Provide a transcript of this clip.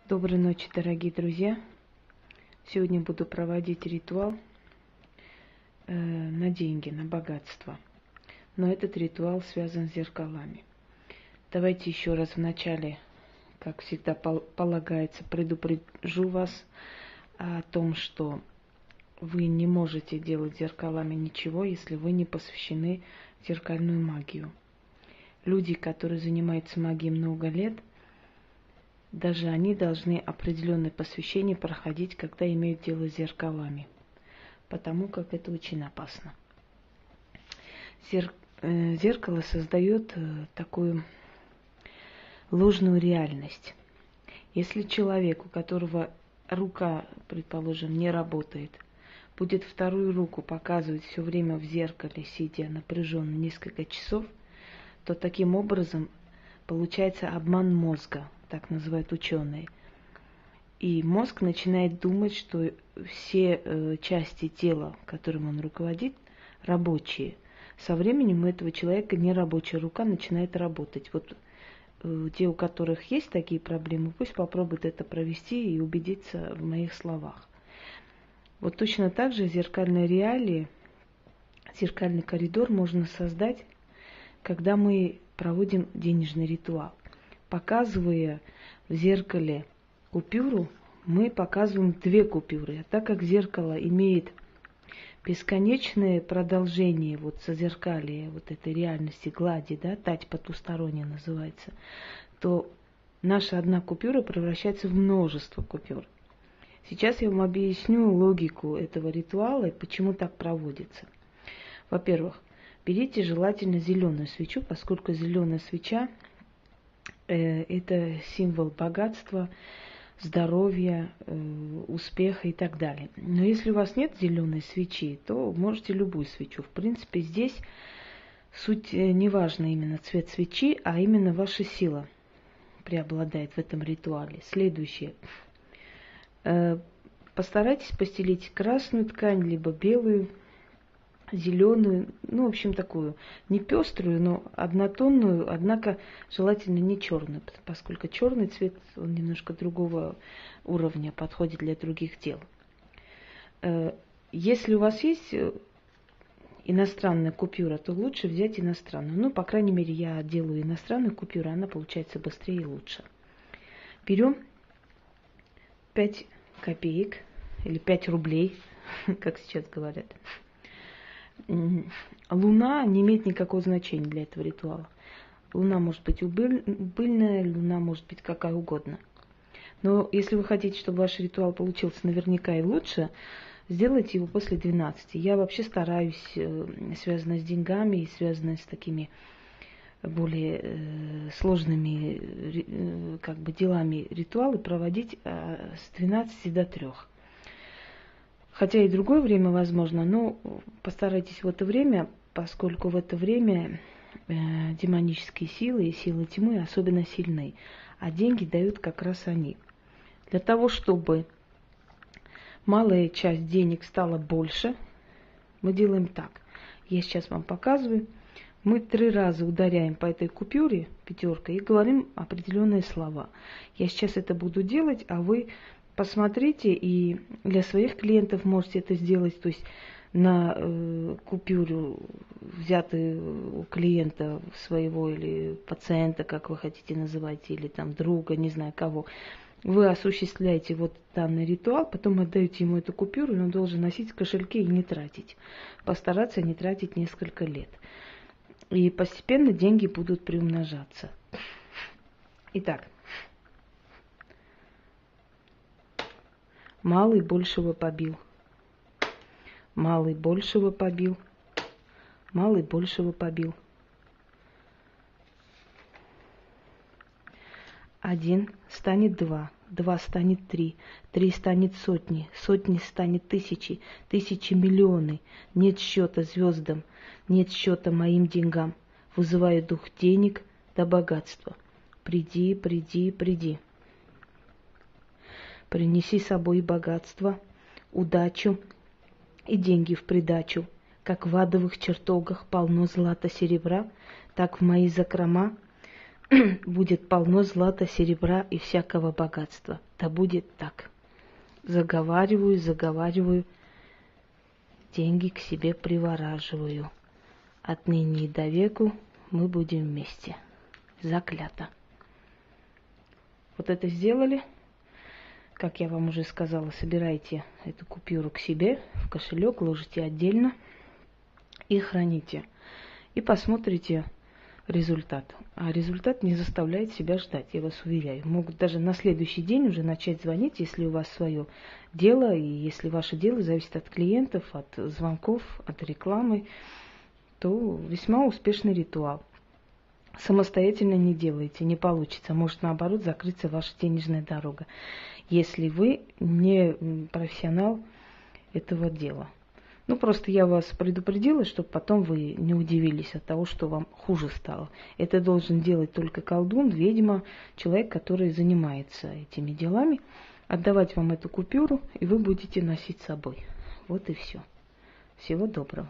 Доброй ночи, дорогие друзья. Сегодня буду проводить ритуал на деньги, на богатство. Но этот ритуал связан с зеркалами. Давайте еще раз вначале, как всегда полагается, предупрежу вас о том, что вы не можете делать зеркалами ничего, если вы не посвящены в зеркальную магию. Люди, которые занимаются магией много лет, даже они должны определенное посвящение проходить, когда имеют дело с зеркалами, потому как это очень опасно. Зеркало создает такую ложную реальность. Если человек, у которого рука, предположим, не работает, будет вторую руку показывать все время в зеркале, сидя напряженно несколько часов, то таким образом получается обман мозга, так называют ученые. И мозг начинает думать, что все части тела, которым он руководит, рабочие. Со временем у этого человека нерабочая рука начинает работать. Вот те, у которых есть такие проблемы, пусть попробуют это провести и убедиться в моих словах. Вот точно так же зеркальные реалии, зеркальный коридор можно создать, когда мы проводим денежный ритуал. Показывая в зеркале купюру, мы показываем две купюры. А так как зеркало имеет бесконечное продолжение, вот созеркалие вот этой реальности, глади, да, тать потусторонняя называется, то наша одна купюра превращается в множество купюр. Сейчас я вам объясню логику этого ритуала и почему так проводится. Во-первых, берите желательно зеленую свечу, поскольку зеленая свеча это символ богатства, здоровья, успеха и так далее. Но если у вас нет зеленой свечи, то можете любую свечу. В принципе, здесь суть не важна именно цвет свечи, а именно ваша сила преобладает в этом ритуале. Следующее. Постарайтесь постелить красную ткань, либо белую, зеленую, ну, в общем, такую не пеструю, но однотонную, однако желательно не черную, поскольку черный цвет, он немножко другого уровня, подходит для других дел. Если у вас есть иностранная купюра, то лучше взять иностранную. Ну, по крайней мере, я делаю иностранную купюру, она получается быстрее и лучше. Берем 5 копеек или 5 рублей, как сейчас говорят. Луна не имеет никакого значения для этого ритуала. Луна может быть убыльная, луна может быть какая угодно. Но если вы хотите, чтобы ваш ритуал получился наверняка и лучше, сделайте его после 12. Я вообще стараюсь, связанно с деньгами и связанно с такими более сложными как бы делами ритуалы проводить с 12 до 3. Хотя и другое время возможно, но постарайтесь в это время, поскольку в это время демонические силы и силы тьмы особенно сильны, а деньги дают как раз они. Для того, чтобы малая часть денег стала больше, мы делаем так. Я сейчас вам показываю. Мы 3 раза ударяем по этой купюре, пятеркой, и говорим определенные слова. Я сейчас это буду делать, а вы посмотрите, и для своих клиентов можете это сделать, то есть на купюру, взятую у клиента своего или пациента, как вы хотите называть, или там друга, не знаю кого, вы осуществляете вот данный ритуал, потом отдаете ему эту купюру, и он должен носить в кошельке и не тратить. Постараться не тратить несколько лет. И постепенно деньги будут приумножаться. Итак. Малый большего побил. Малый большего побил. Малый большего побил. 1 станет 2. 2 станет 3. 3 станет сотни. Сотни станет тысячи. Тысячи миллионы. Нет счета звездам. Нет счета моим деньгам. Вызываю дух денег до богатства. Приди, приди, приди. Принеси с собой богатство, удачу и деньги в придачу. Как в адовых чертогах полно злата серебра, так в мои закрома будет полно злата, серебра и всякого богатства. Да будет так. Заговариваю, заговариваю, деньги к себе привораживаю. Отныне и до веку мы будем вместе. Заклято. Вот это сделали. Как я вам уже сказала, собирайте эту купюру к себе в кошелек, ложите отдельно и храните. И посмотрите результат. А результат не заставляет себя ждать, я вас уверяю. Могут даже на следующий день уже начать звонить, если у вас свое дело, и если ваше дело зависит от клиентов, от звонков, от рекламы, то весьма успешный ритуал. Самостоятельно не делайте, не получится. Может, наоборот, закрыться ваша денежная дорога, если вы не профессионал этого дела. Ну, просто я вас предупредила, чтобы потом вы не удивились от того, что вам хуже стало. Это должен делать только колдун, ведьма, человек, который занимается этими делами. Отдавать вам эту купюру, и вы будете носить с собой. Вот и все. Всего доброго.